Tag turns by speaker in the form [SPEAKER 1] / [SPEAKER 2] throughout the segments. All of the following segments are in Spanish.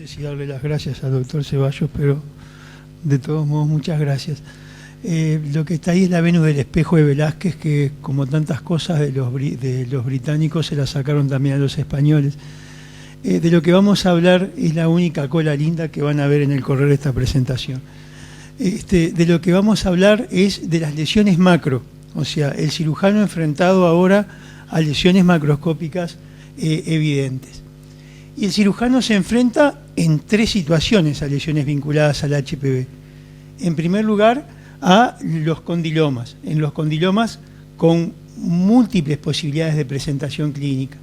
[SPEAKER 1] sé si darle las gracias al doctor Ceballos, pero de todos modos muchas gracias. Lo que está ahí es la Venus del espejo de Velázquez, que como tantas cosas de los británicos se la sacaron también a los españoles. De lo que vamos a hablar es la única cola linda que van a ver en el correr de esta presentación. De lo que vamos a hablar es de las lesiones macro, o sea, el cirujano enfrentado ahora a lesiones macroscópicas evidentes. Y el cirujano se enfrenta en tres situaciones a lesiones vinculadas al HPV. En primer lugar, a los condilomas. En los condilomas con múltiples posibilidades de presentación clínica.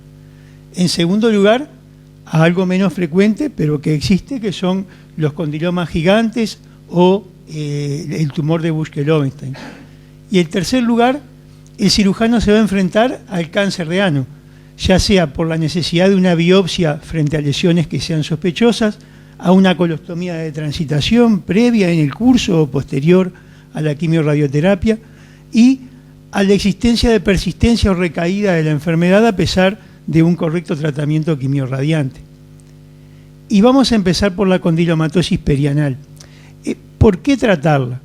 [SPEAKER 1] En segundo lugar, a algo menos frecuente, pero que existe, que son los condilomas gigantes o el tumor de Buschke-Lowenstein. Y en tercer lugar, el cirujano se va a enfrentar al cáncer de ano, ya sea por la necesidad de una biopsia frente a lesiones que sean sospechosas, a una colostomía de transitación previa en el curso o posterior a la quimiorradioterapia y a la existencia de persistencia o recaída de la enfermedad a pesar de un correcto tratamiento quimiorradiante. Y vamos a empezar por la condilomatosis perianal. ¿Por qué tratarla?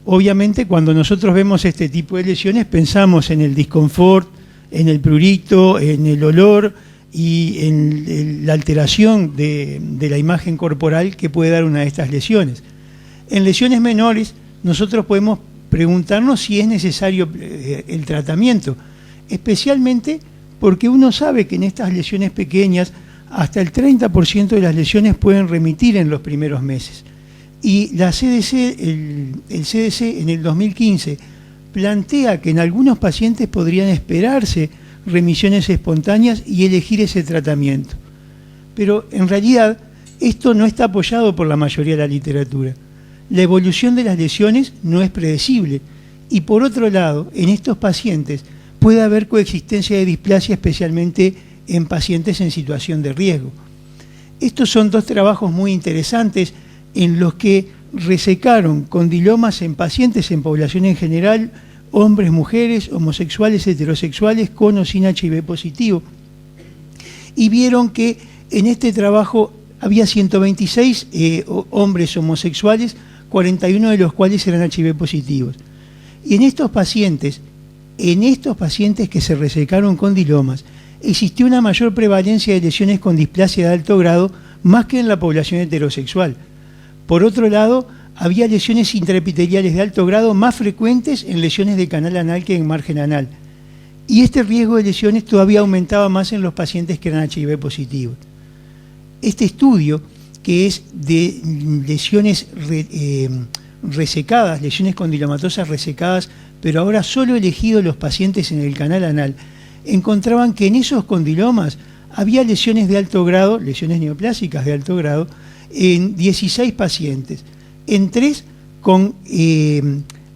[SPEAKER 1] Obviamente, cuando nosotros vemos este tipo de lesiones, pensamos en el disconfort, en el prurito, en el olor y en la alteración de la imagen corporal que puede dar una de estas lesiones. En lesiones menores, nosotros podemos preguntarnos si es necesario el tratamiento, especialmente porque uno sabe que en estas lesiones pequeñas hasta el 30% de las lesiones pueden remitir en los primeros meses. Y la CDC, el CDC en el 2015 plantea que en algunos pacientes podrían esperarse remisiones espontáneas y elegir ese tratamiento. Pero en realidad esto no está apoyado por la mayoría de la literatura. La evolución de las lesiones no es predecible y por otro lado, en estos pacientes puede haber coexistencia de displasia, especialmente en pacientes en situación de riesgo. Estos son dos trabajos muy interesantes en los que resecaron condilomas en pacientes en población en general, hombres, mujeres, homosexuales, heterosexuales, con o sin HIV positivo. Y vieron que en este trabajo había 126 hombres homosexuales, 41 de los cuales eran HIV positivos. Y en estos pacientes que se resecaron condilomas, existió una mayor prevalencia de lesiones con displasia de alto grado, más que en la población heterosexual. Por otro lado, había lesiones intraepiteliales de alto grado más frecuentes en lesiones de canal anal que en margen anal. Y este riesgo de lesiones todavía aumentaba más en los pacientes que eran HIV positivos. Este estudio, que es de lesiones resecadas, lesiones condilomatosas resecadas, pero ahora solo elegido los pacientes en el canal anal, encontraban que en esos condilomas había lesiones de alto grado, lesiones neoplásicas de alto grado, en 16 pacientes, en 3 con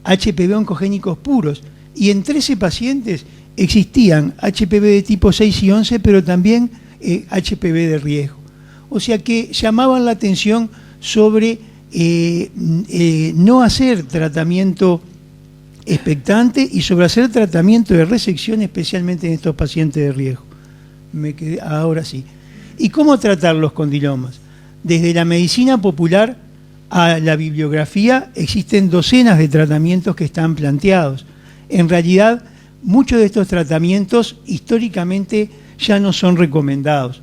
[SPEAKER 1] HPV oncogénicos puros, y en 13 pacientes existían HPV de tipo 6 y 11, pero también HPV de riesgo. O sea que llamaban la atención sobre no hacer tratamiento expectante y sobre hacer tratamiento de resección, especialmente en estos pacientes de riesgo. Ahora sí. ¿Y cómo tratar los condilomas? Desde la medicina popular a la bibliografía existen docenas de tratamientos que están planteados. En realidad, muchos de estos tratamientos históricamente ya no son recomendados.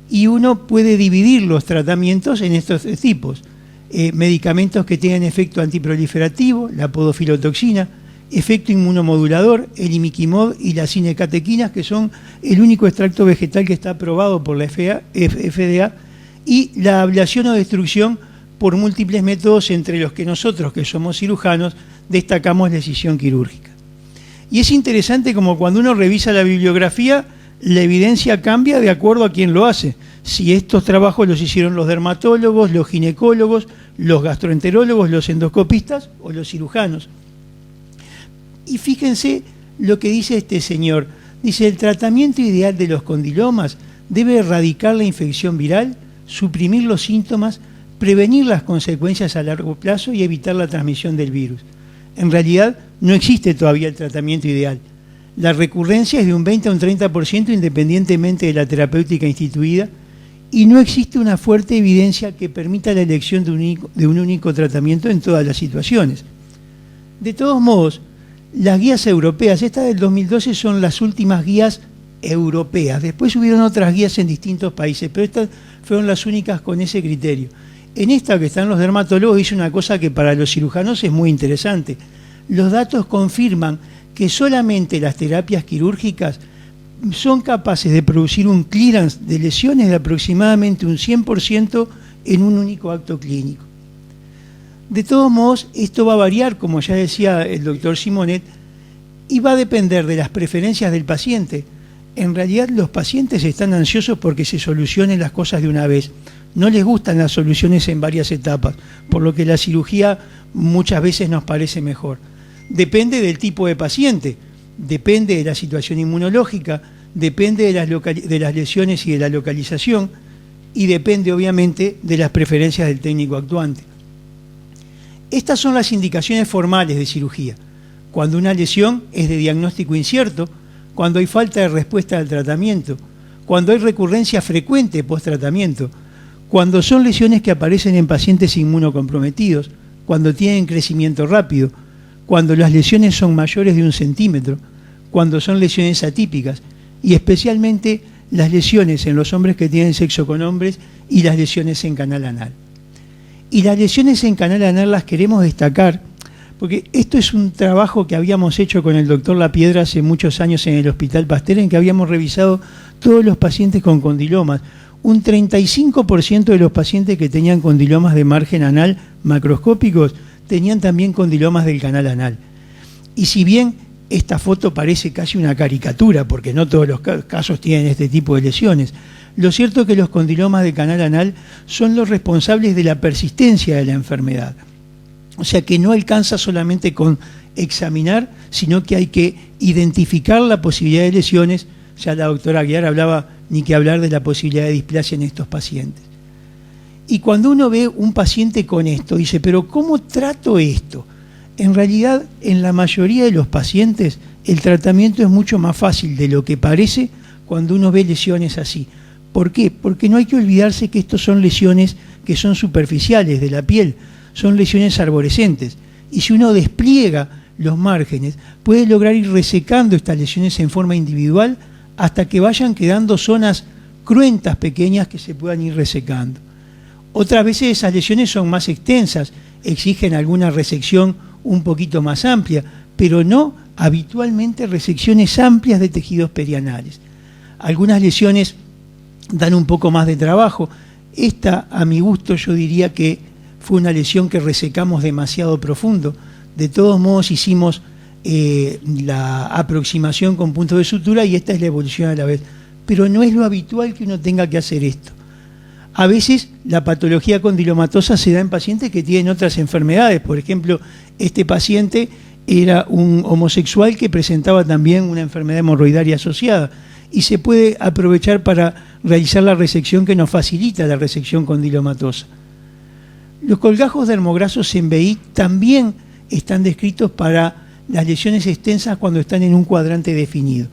[SPEAKER 1] Y uno puede dividir los tratamientos en estos tipos. Medicamentos que tengan efecto antiproliferativo, la podofilotoxina, efecto inmunomodulador, el imiquimod y las cinecatequinas, que son el único extracto vegetal que está aprobado por la FDA, y la ablación o destrucción por múltiples métodos, entre los que nosotros, que somos cirujanos, destacamos la escisión quirúrgica. Y es interesante como cuando uno revisa la bibliografía, la evidencia cambia de acuerdo a quién lo hace. Si estos trabajos los hicieron los dermatólogos, los ginecólogos, los gastroenterólogos, los endoscopistas o los cirujanos. Y fíjense lo que dice este señor. Dice, el tratamiento ideal de los condilomas debe erradicar la infección viral, suprimir los síntomas, prevenir las consecuencias a largo plazo y evitar la transmisión del virus. En realidad, no existe todavía el tratamiento ideal. La recurrencia es de un 20 a un 30% independientemente de la terapéutica instituida y no existe una fuerte evidencia que permita la elección de un único tratamiento en todas las situaciones. De todos modos, las guías europeas, estas del 2012 son las últimas guías europeas. Después hubieron otras guías en distintos países, pero estas fueron las únicas con ese criterio. En esta que están los dermatólogos dice una cosa que para los cirujanos es muy interesante. Los datos confirman que solamente las terapias quirúrgicas son capaces de producir un clearance de lesiones de aproximadamente un 100% en un único acto clínico. De todos modos, esto va a variar, como ya decía el doctor Simonet, y va a depender de las preferencias del paciente. En realidad los pacientes están ansiosos porque se solucionen las cosas de una vez. No les gustan las soluciones en varias etapas, por lo que la cirugía muchas veces nos parece mejor. Depende del tipo de paciente, depende de la situación inmunológica, depende de las lesiones y de la localización, y depende obviamente de las preferencias del técnico actuante. Estas son las indicaciones formales de cirugía. Cuando una lesión es de diagnóstico incierto, cuando hay falta de respuesta al tratamiento, cuando hay recurrencia frecuente post-tratamiento, cuando son lesiones que aparecen en pacientes inmunocomprometidos, cuando tienen crecimiento rápido, cuando las lesiones son mayores de 1 centímetro, cuando son lesiones atípicas, y especialmente las lesiones en los hombres que tienen sexo con hombres y las lesiones en canal anal. Y las lesiones en canal anal las queremos destacar porque esto es un trabajo que habíamos hecho con el doctor Lapiedra hace muchos años en el Hospital Pasteur, en que habíamos revisado todos los pacientes con condilomas. Un 35% de los pacientes que tenían condilomas de margen anal macroscópicos tenían también condilomas del canal anal. Y si bien esta foto parece casi una caricatura, porque no todos los casos tienen este tipo de lesiones, lo cierto es que los condilomas de canal anal son los responsables de la persistencia de la enfermedad. O sea que no alcanza solamente con examinar, sino que hay que identificar la posibilidad de lesiones. Ya la doctora Aguiar hablaba, ni que hablar de la posibilidad de displasia en estos pacientes. Y cuando uno ve un paciente con esto, dice, pero ¿cómo trato esto? En realidad, en la mayoría de los pacientes, el tratamiento es mucho más fácil de lo que parece cuando uno ve lesiones así. ¿Por qué? Porque no hay que olvidarse que estos son lesiones que son superficiales de la piel, son lesiones arborescentes. Y si uno despliega los márgenes, puede lograr ir resecando estas lesiones en forma individual hasta que vayan quedando zonas cruentas pequeñas que se puedan ir resecando. Otras veces esas lesiones son más extensas, exigen alguna resección un poquito más amplia, pero no habitualmente resecciones amplias de tejidos perianales. Algunas lesiones dan un poco más de trabajo. Esta, a mi gusto, yo diría que fue una lesión que resecamos demasiado profundo. De todos modos hicimos la aproximación con puntos de sutura y esta es la evolución a la vez. Pero no es lo habitual que uno tenga que hacer esto. A veces la patología condilomatosa se da en pacientes que tienen otras enfermedades. Por ejemplo, este paciente era un homosexual que presentaba también una enfermedad hemorroidaria asociada y se puede aprovechar para realizar la resección que nos facilita la resección condilomatosa. Los colgajos dermograsos en BI también están descritos para las lesiones extensas cuando están en un cuadrante definido.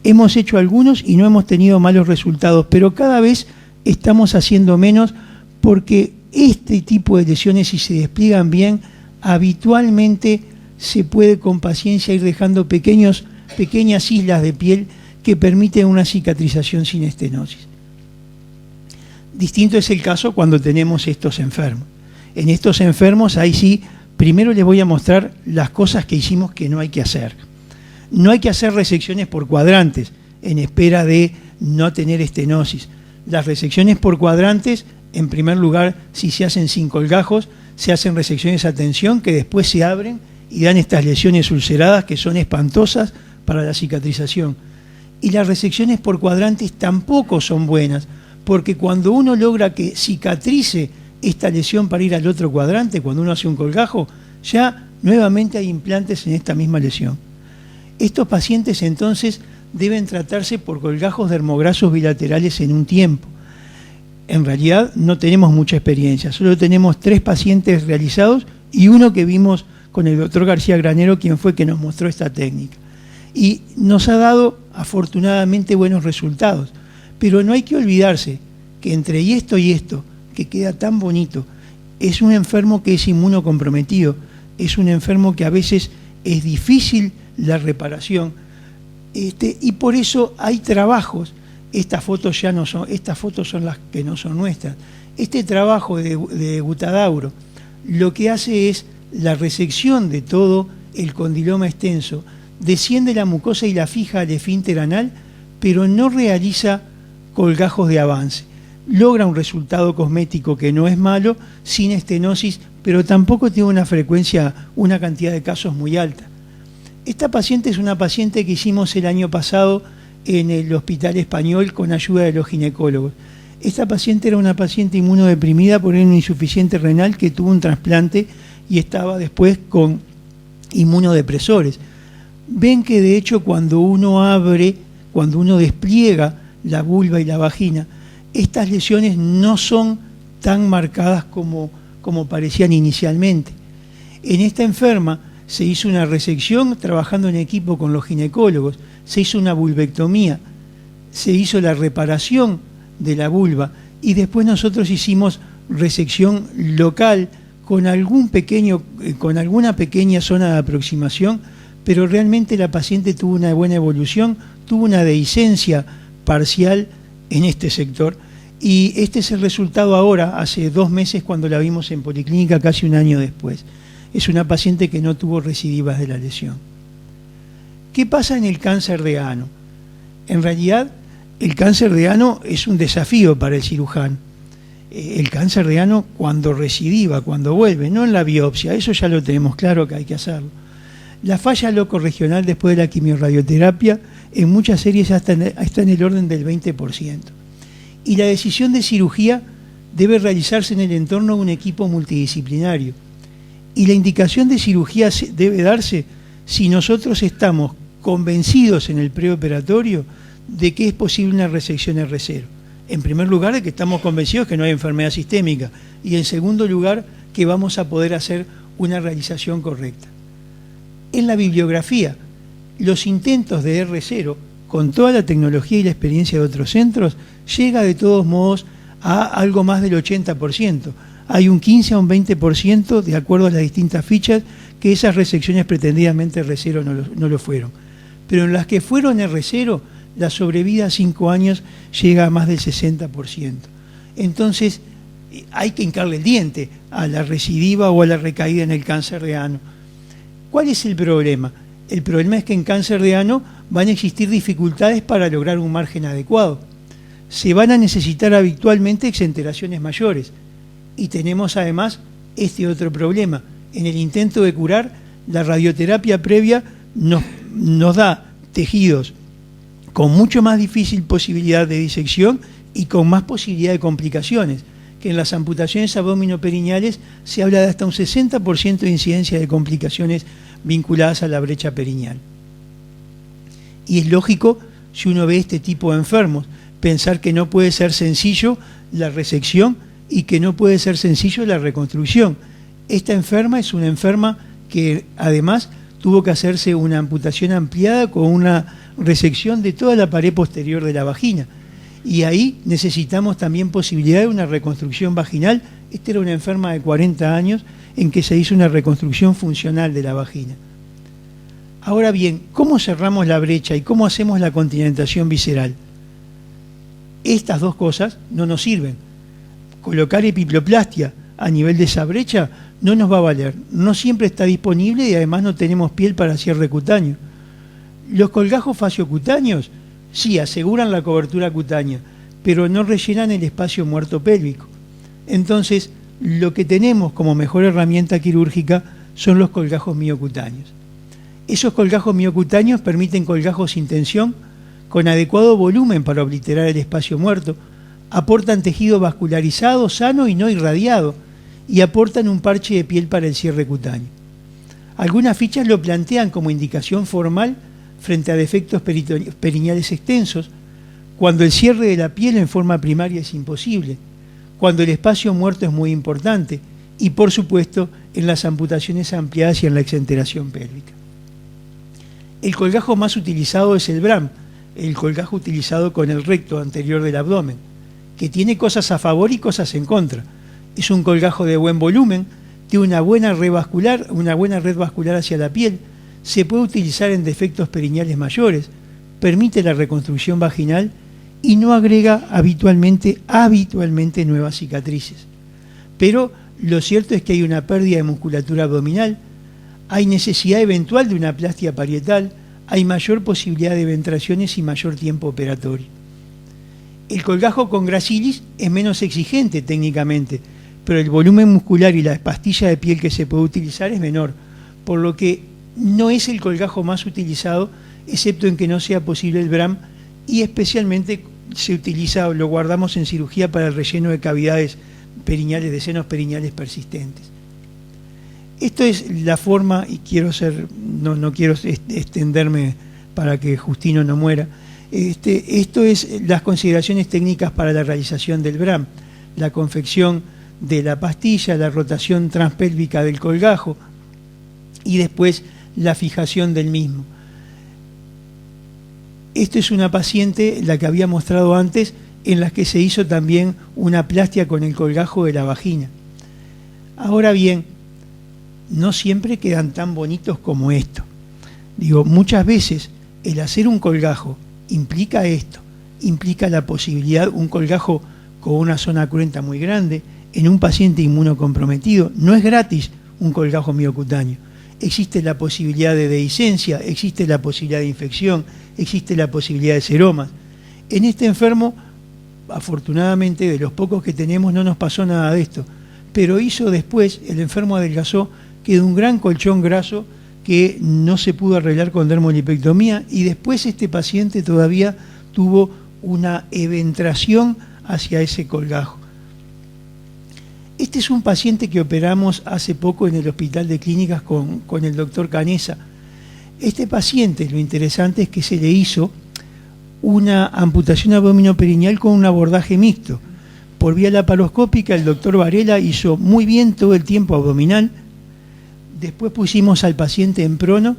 [SPEAKER 1] Hemos hecho algunos y no hemos tenido malos resultados, pero cada vez estamos haciendo menos porque este tipo de lesiones, si se despliegan bien, habitualmente se puede con paciencia ir dejando pequeñas islas de piel que permiten una cicatrización sin estenosis. Distinto es el caso cuando tenemos estos enfermos. En estos enfermos, ahí sí, primero les voy a mostrar las cosas que hicimos que no hay que hacer. No hay que hacer resecciones por cuadrantes en espera de no tener estenosis. Las resecciones por cuadrantes, en primer lugar, si se hacen sin colgajos, se hacen resecciones a tensión que después se abren y dan estas lesiones ulceradas que son espantosas para la cicatrización. Y las resecciones por cuadrantes tampoco son buenas, porque cuando uno logra que cicatrice esta lesión para ir al otro cuadrante, cuando uno hace un colgajo, ya nuevamente hay implantes en esta misma lesión. Estos pacientes entonces deben tratarse por colgajos dermograsos bilaterales en un tiempo. En realidad no tenemos mucha experiencia, solo tenemos 3 pacientes realizados y uno que vimos con el doctor García Granero, quien fue que nos mostró esta técnica. Y nos ha dado afortunadamente buenos resultados, pero no hay que olvidarse que entre esto y esto, que queda tan bonito, es un enfermo que es inmunocomprometido, es un enfermo que a veces es difícil la reparación, y por eso hay trabajos. Estas fotos son las que no son nuestras. Este trabajo de Gutadauro lo que hace es la resección de todo el condiloma extenso, desciende la mucosa y la fija al esfínter anal, pero no realiza colgajos de avance. Logra un resultado cosmético que no es malo, sin estenosis, pero tampoco tiene una cantidad de casos muy alta. Esta paciente es una paciente que hicimos el año pasado en el Hospital Español con ayuda de los ginecólogos. Esta paciente era una paciente inmunodeprimida por una insuficiente renal que tuvo un trasplante y estaba después con inmunodepresores. Ven que de hecho cuando uno despliega la vulva y la vagina, estas lesiones no son tan marcadas como parecían inicialmente. En esta enferma se hizo una resección trabajando en equipo con los ginecólogos, se hizo una vulvectomía, se hizo la reparación de la vulva y después nosotros hicimos resección local con alguna pequeña zona de aproximación, pero realmente la paciente tuvo una buena evolución, tuvo una dehiscencia parcial en este sector y este es el resultado ahora, hace 2 meses cuando la vimos en Policlínica, casi un año después. Es una paciente que no tuvo recidivas de la lesión. ¿Qué pasa en el cáncer de ano? En realidad, el cáncer de ano es un desafío para el cirujano. El cáncer de ano cuando recidiva, cuando vuelve, no en la biopsia, eso ya lo tenemos claro que hay que hacerlo. La falla locorregional después de la quimiorradioterapia en muchas series está en el orden del 20%. Y la decisión de cirugía debe realizarse en el entorno de un equipo multidisciplinario. Y la indicación de cirugía debe darse si nosotros estamos convencidos en el preoperatorio de que es posible una resección R0. En primer lugar, de que estamos convencidos que no hay enfermedad sistémica. Y en segundo lugar, que vamos a poder hacer una realización correcta. En la bibliografía, los intentos de R0, con toda la tecnología y la experiencia de otros centros, llega de todos modos a algo más del 80%. Hay un 15 a un 20%, de acuerdo a las distintas fichas, que esas resecciones pretendidamente R0 no lo fueron. Pero en las que fueron R0, la sobrevida a 5 años llega a más del 60%. Entonces, hay que hincarle el diente a la recidiva o a la recaída en el cáncer de ano. ¿Cuál es el problema? El problema es que en cáncer de ano van a existir dificultades para lograr un margen adecuado. Se van a necesitar habitualmente exenteraciones mayores. Y tenemos además este otro problema. En el intento de curar, la radioterapia previa nos da tejidos con mucho más difícil posibilidad de disección y con más posibilidad de complicaciones, que en las amputaciones abdominoperineales se habla de hasta un 60% de incidencia de complicaciones vinculadas a la brecha perineal. Y es lógico, si uno ve este tipo de enfermos, pensar que no puede ser sencillo la resección y que no puede ser sencillo la reconstrucción. Esta enferma es una enferma que además tuvo que hacerse una amputación ampliada con una resección de toda la pared posterior de la vagina. Y ahí necesitamos también posibilidad de una reconstrucción vaginal. Esta era una enferma de 40 años en que se hizo una reconstrucción funcional de la vagina. Ahora bien, ¿cómo cerramos la brecha y cómo hacemos la continentación visceral? Estas dos cosas no nos sirven. Colocar epiploplastia a nivel de esa brecha no nos va a valer. No siempre está disponible y además no tenemos piel para cierre cutáneo. Los colgajos fasciocutáneos sí aseguran la cobertura cutánea, pero no rellenan el espacio muerto pélvico. Entonces, lo que tenemos como mejor herramienta quirúrgica son los colgajos miocutáneos. Esos colgajos miocutáneos permiten colgajos sin tensión, con adecuado volumen para obliterar el espacio muerto, aportan tejido vascularizado, sano y no irradiado, y aportan un parche de piel para el cierre cutáneo. Algunas fichas lo plantean como indicación formal frente a defectos perineales extensos, cuando el cierre de la piel en forma primaria es imposible, cuando el espacio muerto es muy importante, y por supuesto en las amputaciones ampliadas y en la exenteración pélvica. El colgajo más utilizado es el BRAM, el colgajo utilizado con el recto anterior del abdomen. que tiene cosas a favor y cosas en contra. Es un colgajo de buen volumen, tiene una buena red vascular hacia la piel, se puede utilizar en defectos perineales mayores, permite la reconstrucción vaginal y no agrega habitualmente nuevas cicatrices. Pero lo cierto es que hay una pérdida de musculatura abdominal, hay necesidad eventual de una plastia parietal, hay mayor posibilidad de ventraciones y mayor tiempo operatorio. El colgajo con gracilis es menos exigente técnicamente, pero el volumen muscular y la pastilla de piel que se puede utilizar es menor, por lo que no es el colgajo más utilizado, excepto en que no sea posible el BRAM, y especialmente se utiliza o lo guardamos en cirugía para el relleno de cavidades perineales, de senos perineales persistentes. Esto es la forma, y no quiero extenderme para que Justino no muera. Esto es las consideraciones técnicas para la realización del BRAM: la confección de la pastilla, la rotación transpélvica del colgajo y después la fijación del mismo. Esta es una paciente, la que había mostrado antes, en la que se hizo también una plastia con el colgajo de la vagina. Ahora bien, no siempre quedan tan bonitos como esto. Digo, muchas veces el hacer un colgajo implica esto, implica la posibilidad, un colgajo con una zona cruenta muy grande, en un paciente inmunocomprometido. No es gratis un colgajo miocutáneo. Existe la posibilidad de dehiscencia, existe la posibilidad de infección, existe la posibilidad de seromas. En este enfermo, afortunadamente, de los pocos que tenemos, no nos pasó nada de esto, pero hizo después, el enfermo adelgazó, quedó un gran colchón graso que no se pudo arreglar con dermolipectomía, y después este paciente todavía tuvo una eventración hacia ese colgajo. Este es un paciente que operamos hace poco en el Hospital de Clínicas con el doctor Canesa. Este paciente, lo interesante es que se le hizo una amputación abdominoperineal con un abordaje mixto. Por vía laparoscópica, el doctor Varela hizo muy bien todo el tiempo abdominal. Después pusimos al paciente en prono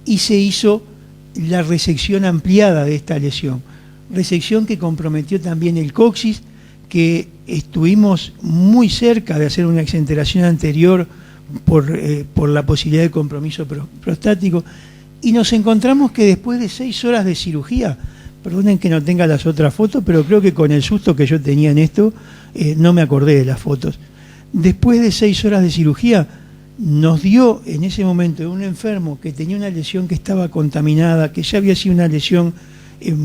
[SPEAKER 1] y se hizo la resección ampliada de esta lesión. Resección que comprometió también el coxis, que estuvimos muy cerca de hacer una exenteración anterior por la posibilidad de compromiso prostático, y nos encontramos que después de 6 horas de cirugía, perdonen que no tenga las otras fotos, pero creo que con el susto que yo tenía en esto, no me acordé de las fotos. Después de 6 horas de cirugía, nos dio en ese momento un enfermo que tenía una lesión que estaba contaminada, que ya había sido una lesión,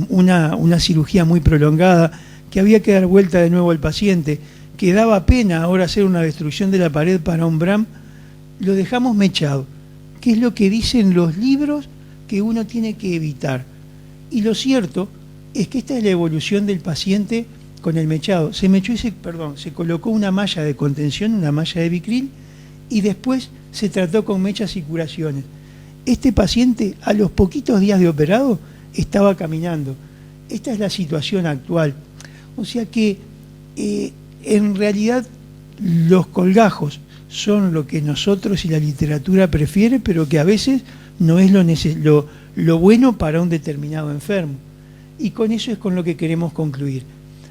[SPEAKER 1] una cirugía muy prolongada, que había que dar vuelta de nuevo al paciente, que daba pena ahora hacer una destrucción de la pared para un BRAM. Lo dejamos mechado, que es lo que dicen los libros que uno tiene que evitar. Y lo cierto es que esta es la evolución del paciente con el mechado. Se colocó una malla de contención, una malla de Vicryl, y después se trató con mechas y curaciones. Este paciente, a los poquitos días de operado, estaba caminando. Esta es la situación actual. O sea que en realidad los colgajos son lo que nosotros y la literatura prefiere, pero que a veces no es lo bueno para un determinado enfermo. Y con eso es con lo que queremos concluir.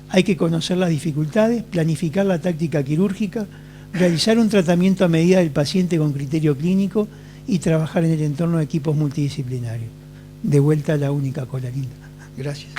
[SPEAKER 1] Hay que conocer las dificultades, planificar la táctica quirúrgica, realizar un tratamiento a medida del paciente con criterio clínico y trabajar en el entorno de equipos multidisciplinarios. De vuelta a la única cola linda. Gracias.